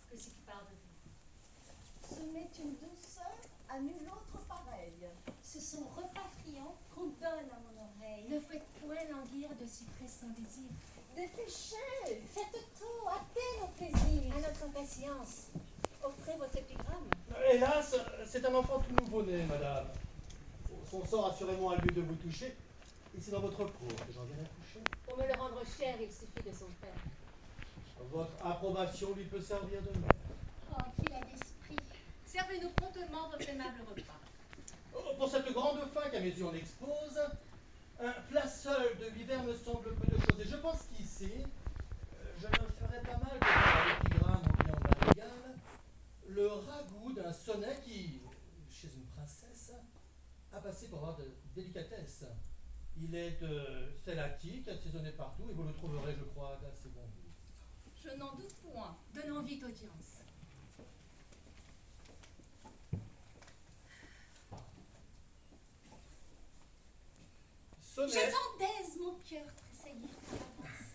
que ce qui parle de vous. Ce n'est une douceur à nul autre pareille. Ce sont repas friands qu'on donne à mon oreille. Ne faites point languir de si pressant désir. Dépêchez, Faites tout, hâtez nos plaisirs. À notre impatience, offrez votre épigramme. Hélas, c'est un enfant tout nouveau-né, madame. Son sort assurément a lieu de vous toucher, et c'est dans votre cour que j'en viens accoucher. Pour me le rendre cher, il suffit de son père. Votre approbation lui peut servir de mère. Oh, qu'il a d'esprit. Servez-nous promptement votre aimable repas. Pour cette grande faim qu'à mes yeux on expose, un plat seul de l'hiver me semble peu de choses. Et je pense qu'ici, je me ferais pas mal de faire à l'épigramme en viande varigale le ragoût d'un sonnet qui, chez une princesse, a passé pour avoir de délicatesse. Il est de célatique, assaisonné partout, et vous le trouverez, je crois, d'assez bon goût. je n'en doute point. Donnons vite audience. Sonnet. Je sens d'aise mon cœur tressaillir par l'avance.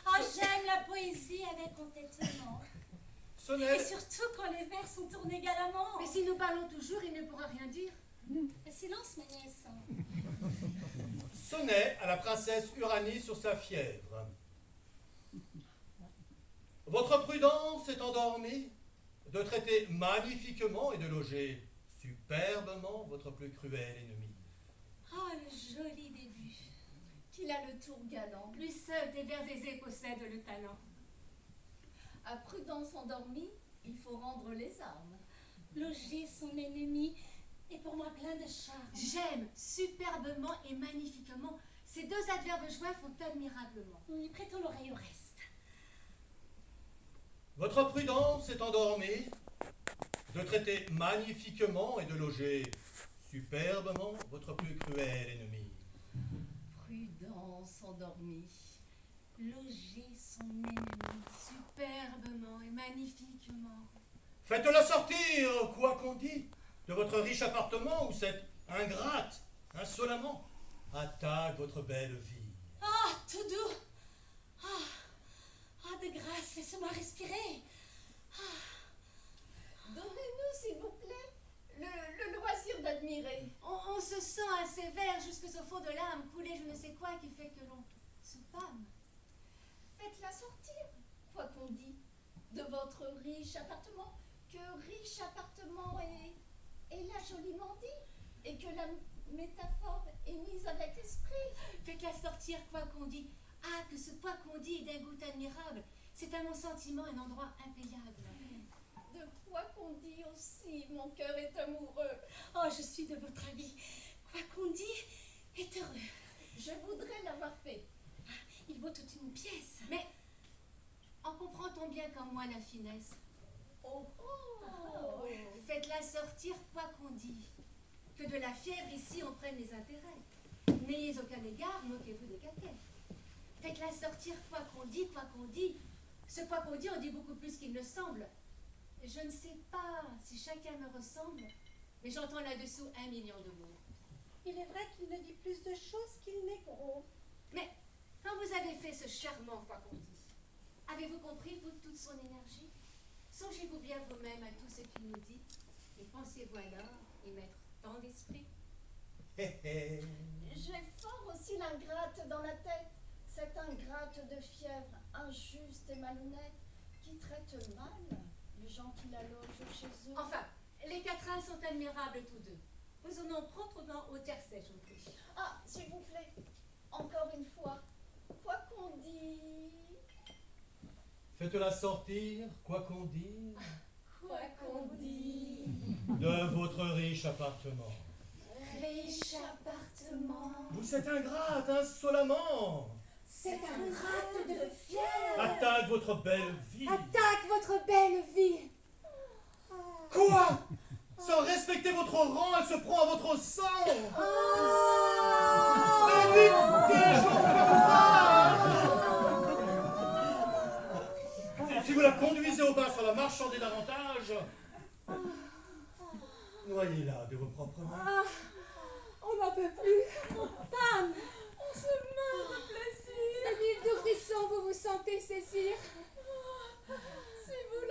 Oh, j'aime la poésie avec entêtement. Sonnet. Et surtout quand les vers sont tournés galamment. Mais si nous parlons toujours, il ne pourra rien dire. Le silence, ma nièce. Sonnet à la princesse Uranie sur sa fièvre. Votre prudence est endormie de traiter magnifiquement et de loger superbement votre plus cruel ennemi. Oh, le joli début. Qu'il a le tour galant. Lui seul des vers aisés possède le talent. À prudence endormie, il faut rendre les armes. Loger son ennemi est pour moi plein de charme. J'aime superbement et magnifiquement. Ces deux adverbes joints font admirablement. Oui, prêtons l'oreille au reste. Votre prudence est endormie de traiter magnifiquement et de loger superbement votre plus cruel ennemi. Prudence endormie. Loger son ennemi superbement et magnifiquement. Faites-la sortir, quoi qu'on dit, de votre riche appartement où cette ingrate, insolemment, attaque votre belle vie. Ah, tout doux. Ah, de grâce, laissez-moi respirer. Donnez-nous, s'il vous plaît, le loisir d'admirer. On se sent un sévère jusqu'au fond de l'âme, couler je ne sais quoi qui fait que l'on se pâme. Faites-la sortir, quoi qu'on dit, de votre riche appartement, que riche appartement est là joliment dit, et que la métaphore est mise avec esprit. Faites-la sortir, quoi qu'on dit. Ah, que ce quoi qu'on dit est d'un goût admirable. C'est à mon sentiment un endroit impayable. De quoi qu'on dit aussi, mon cœur est amoureux. Oh, je suis de votre avis. Quoi qu'on dit est heureux. Je voudrais l'avoir fait. Il vaut toute une pièce. Mais en comprend-on bien comme moi la finesse? Oh, oh. Faites-la sortir, quoi qu'on dit. Que de la fièvre ici on prenne les intérêts. N'ayez aucun égard, moquez-vous des caquets. Faites-la sortir, quoi qu'on dit, quoi qu'on dit. Ce quoi qu'on dit, on dit beaucoup plus qu'il ne semble. Je ne sais pas si chacun me ressemble, mais j'entends là-dessous 1 million de mots. Il est vrai qu'il ne dit plus de choses qu'il n'est gros. Mais quand vous avez fait ce charmant quoi qu'on dit, avez-vous compris, vous, toute son énergie? Songez-vous bien vous-même à tout ce qu'il nous dit, et pensez-vous alors y mettre tant d'esprit? J'ai fort aussi l'ingrate dans la tête, cette ingrate de fièvre, injuste et malhonnête, qui traite mal les gens qui la logent chez eux. Enfin, les quatrains sont admirables tous deux. Posons-nous proprement aux terres sèches, on prie. Ah, s'il vous plaît, encore une fois, quoi qu'on dit... Faites-la sortir, quoi qu'on dise, Quoi qu'on dit... de votre riche appartement. Riche appartement, Vous êtes ingrate, insolemment, c'est un rate de fièvre. attaque votre belle vie. Attaque votre belle vie. Quoi? Sans respecter votre rang, elle se prend à votre sang. Évitez, je vous fais ouvrage. Si vous la conduisez au bain sans la marchander davantage, noyez-la de vos propres mains. On n'en peut plus. Dame, on se meurt de plaisir. Des mille de frissons, vous vous sentez saisir. Si vous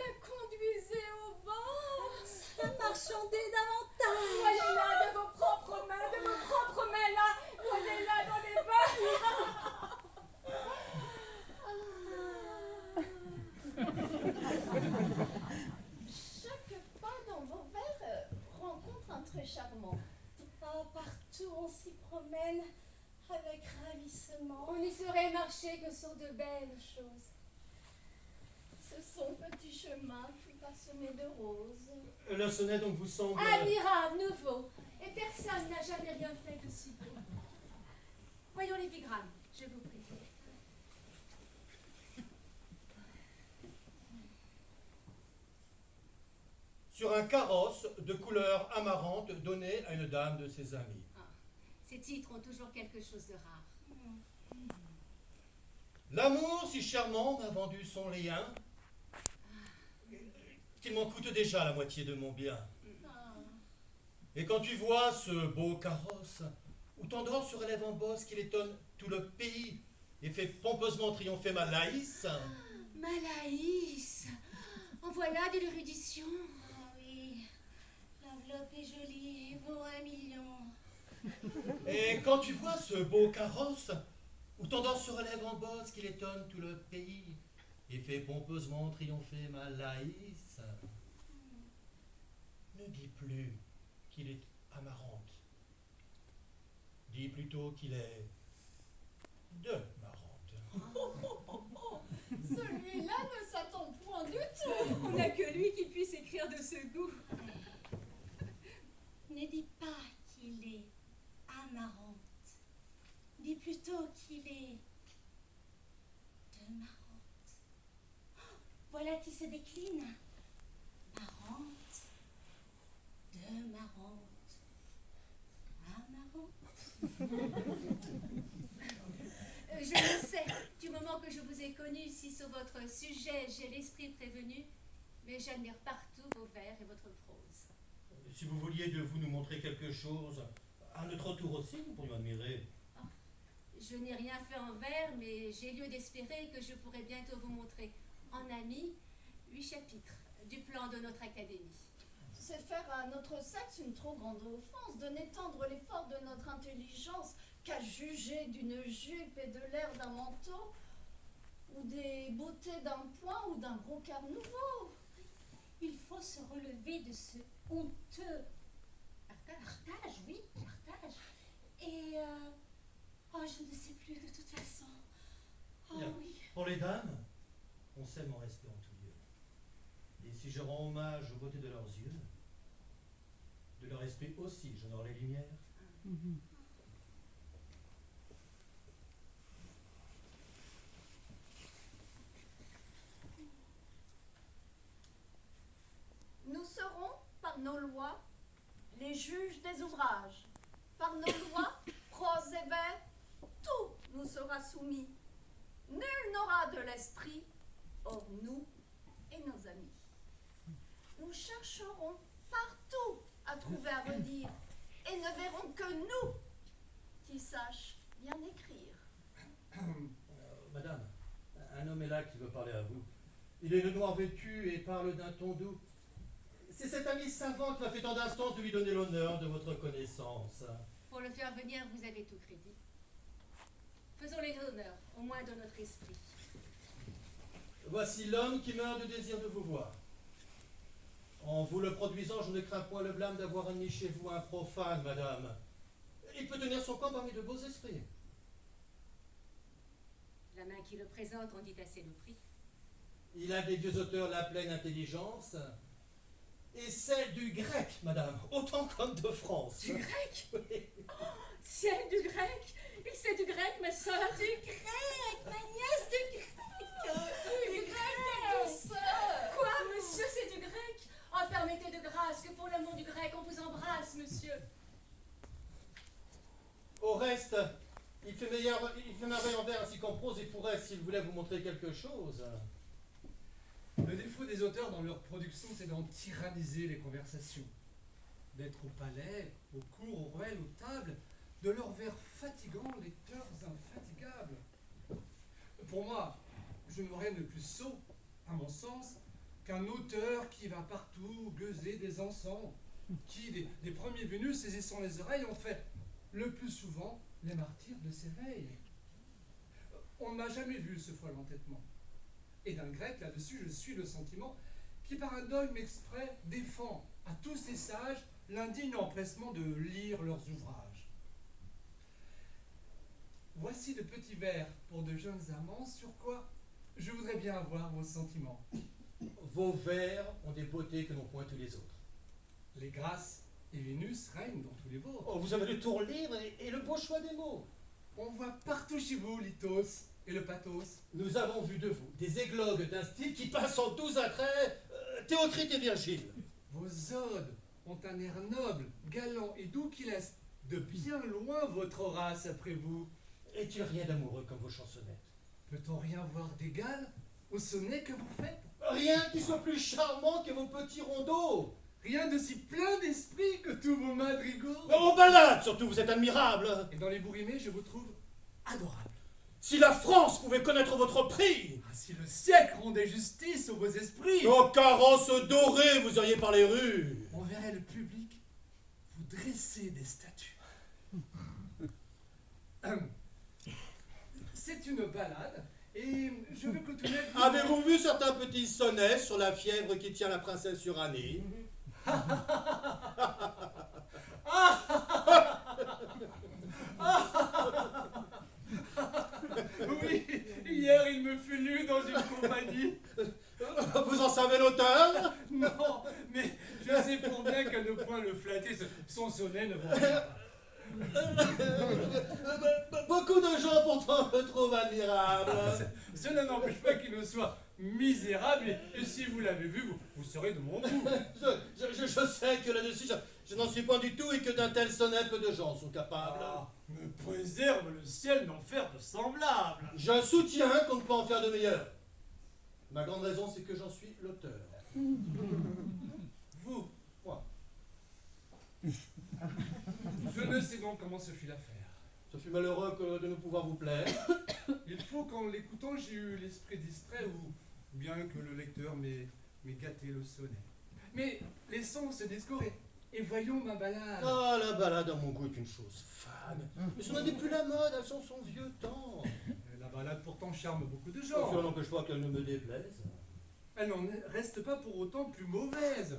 charmant. Ah, partout on s'y promène avec ravissement. On n'y saurait marcher que sur de belles choses. Ce sont petits chemins tout parsemés de roses. Le sonnet donc vous semble... Admirable, nouveau. Et personne n'a jamais rien fait de si beau. Voyons l'épigramme, je vous prie. Sur un carrosse de couleur amarante donné à une dame de ses amis. Ces titres ont toujours quelque chose de rare. L'amour si charmant m'a vendu son lien, qu'il m'en coûte déjà la moitié de mon bien. Et quand tu vois ce beau carrosse, où t'endors se relève en bosse qu'il étonne tout le pays, et fait pompeusement triompher ma Laïs. Ma Laïs, en voilà de l'érudition. Ah oui, l'enveloppe est jolie et vaut 1 million. Et quand tu vois ce beau carrosse, où t'endors se relève en bosse qu'il étonne tout le pays, et fait pompeusement triompher ma Laïs, ne dis plus qu'il est amarante. Dis plutôt qu'il est de marante. Celui-là ne s'attend point du tout. On n'a que lui qui puisse écrire de ce goût. Ne dis pas qu'il est amarante. Dis plutôt qu'il est de marante. Voilà qui se décline. Marante, de marante, amarante. Je le sais, du moment que je vous ai connu, si sur votre sujet j'ai l'esprit prévenu, mais j'admire partout vos vers et votre prose. Si vous vouliez de vous nous montrer quelque chose, à notre tour aussi, nous pourrions admirer. Je n'ai rien fait en vers, mais j'ai lieu d'espérer que je pourrai bientôt vous montrer en ami 8 chapitres du plan de notre académie. C'est faire à notre sexe une trop grande offense de n'étendre l'effort de notre intelligence qu'à juger d'une jupe et de l'air d'un manteau, ou des beautés d'un point ou d'un brocart nouveau. Il faut se relever de ce honteux partage, oui, partage. Et, oh, je ne sais plus de toute façon. Oh Bien. oui. Pour les dames, on s'aime en respect en tout lieu. Et si je rends hommage aux beautés de leurs yeux, de leur esprit aussi, j'honore les lumières. Nous serons, par nos lois, les juges des ouvrages. Par nos lois, prose et vers, tout nous sera soumis. Nul n'aura de l'esprit, hors nous et nos amis. Nous chercherons partout à trouver à redire, et ne verrons que nous qui sachent bien écrire. Madame, un homme est là qui veut parler à vous. Il est de noir vêtu et parle d'un ton doux. C'est cet ami savant qui m'a fait tant d'instances de lui donner l'honneur de votre connaissance. Pour le faire venir, vous avez tout crédit. Faisons les honneurs, au moins de notre esprit. Voici l'homme qui meurt de désir de vous voir. En vous le produisant, je ne crains point le blâme d'avoir admis chez vous un profane, madame. Il peut tenir son camp parmi de beaux esprits. La main qui le présente en dit assez le prix. Il a des vieux auteurs la pleine intelligence, et celle du grec, madame, autant comme de France. Du grec? Oui. Ciel du grec? Il sait du grec, ma sœur? Du grec, ma nièce, du grec. Du grec de douceur. Quoi, monsieur, c'est du grec? Oh, permettez de grâce que pour l'amour du grec, on vous embrasse, monsieur. Au reste, il fait merveille en vers ainsi qu'en prose, et pourrait, s'il voulait vous montrer quelque chose. Le défaut des auteurs dans leur production, c'est d'en tyranniser les conversations. D'être au palais, au cours, au ruelle, aux tables, de leurs vers fatigants, lecteurs infatigables. Pour moi, je n'aurais rien de plus sot, à mon sens, qu'un auteur qui va partout gueuser des encens, qui, des premiers venus, saisissant les oreilles, ont fait le plus souvent les martyrs de ses veilles. On ne m'a jamais vu ce fol entêtement. Et d'un grec, là-dessus, je suis le sentiment qui, par un dogme exprès, défend à tous ces sages l'indigne empressement de lire leurs ouvrages. Voici de petits vers pour de jeunes amants sur quoi je voudrais bien avoir vos sentiments. Vos vers ont des beautés que n'ont point tous les autres. Les grâces et Vénus règnent dans tous les vôtres. Oh, vous avez le tour libre et le beau choix des mots. On voit partout chez vous l'ithos et le pathos. Nous avons vu de vous des églogues d'un style qui passe en 12 attraits, Théocrite et Virgile. Vos odes ont un air noble, galant et doux qui laisse de bien loin votre Horace après vous. Est-il rien d'amoureux comme vos chansonnettes? Peut-on rien voir d'égal au sonnet que vous faites? Rien qui soit plus charmant que vos petits rondeaux. Rien de si plein d'esprit que tous vos madrigaux. Vos ballades, surtout, vous êtes admirables. Et dans les bourrimés, je vous trouve adorable. Si la France pouvait connaître votre prix. Ah, si le siècle rendait justice aux beaux esprits, Nos carences dorées, vous auriez par les rues. on verrait le public vous dresser des statues. C'est une ballade, et je veux que tout le monde... Avez-vous vu certains petits sonnets sur la fièvre qui tient la princesse Uranie? Oui, hier il me fut lu dans une compagnie. Vous en savez l'auteur? Non, mais je sais pour bien qu'à ne point le flatter, son sonnet ne vaut rien. Beaucoup de gens pourtant le trouvent admirable. Cela n'empêche pas qu'il ne soit misérable, et si vous l'avez vu, vous serez de mon goût. Je sais que là-dessus, je n'en suis pas du tout et que d'un tel sonnet peu de gens sont capables. Ah, me préserve le ciel d'en faire de semblables. Je soutiens qu'on ne peut en faire de meilleur. Ma grande raison, c'est que j'en suis l'auteur. Vous, Moi, je ne sais donc comment se fit l'affaire. ce fut malheureux de ne pouvoir vous plaire. Il faut qu'en l'écoutant, j'ai eu l'esprit distrait, ou bien que le lecteur m'ait gâté le sonnet. Mais laissons se discourir, et voyons ma ballade. Ah, la balade à mon goût est une chose fade. Mais ce n'est plus la mode, elles sont son vieux temps. La ballade pourtant charme beaucoup de Cela gens. n'empêche pas qu'elle ne me déplaise. Elle n'en reste pas pour autant plus mauvaise.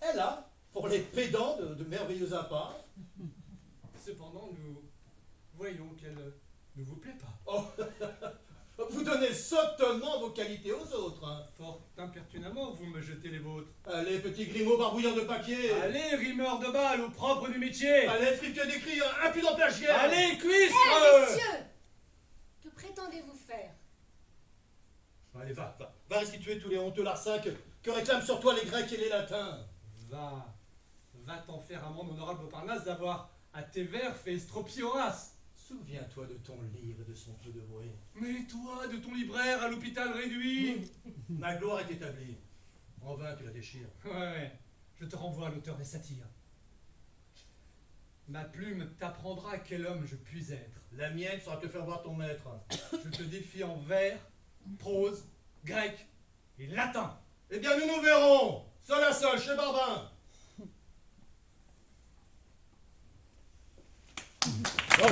Elle a, pour les pédants, de merveilleux apparts. Cependant, nous voyons qu'elle ne vous plaît pas. Oh, vous donnez sottement vos qualités aux autres. Hein. Fort impertinemment, vous me jetez les vôtres. Allez, petit grimaud barbouilleur de papier. Allez, rimeur de balles, au propre du métier. Allez, fripier d'écrit, impudent plagiaire. Allez, cuistre. Messieurs, que prétendez-vous faire? Allez, va restituer tous les honteux larcins que réclament sur toi les Grecs et les Latins. Va t'en faire amende honorable Parnasse d'avoir à tes vers fait estropier Horace. Souviens-toi de ton livre et de son peu de bruit. Mais toi, de ton libraire à l'hôpital réduit. Ma gloire est établie. En vain tu la déchires. Ouais, je te renvoie à l'auteur des satires. Ma plume t'apprendra quel homme je puis être. La mienne sera te faire voir ton maître. Je te défie en vers, prose, grec et latin. Eh bien, nous verrons. Seul à seul, chez Barbin. Oh.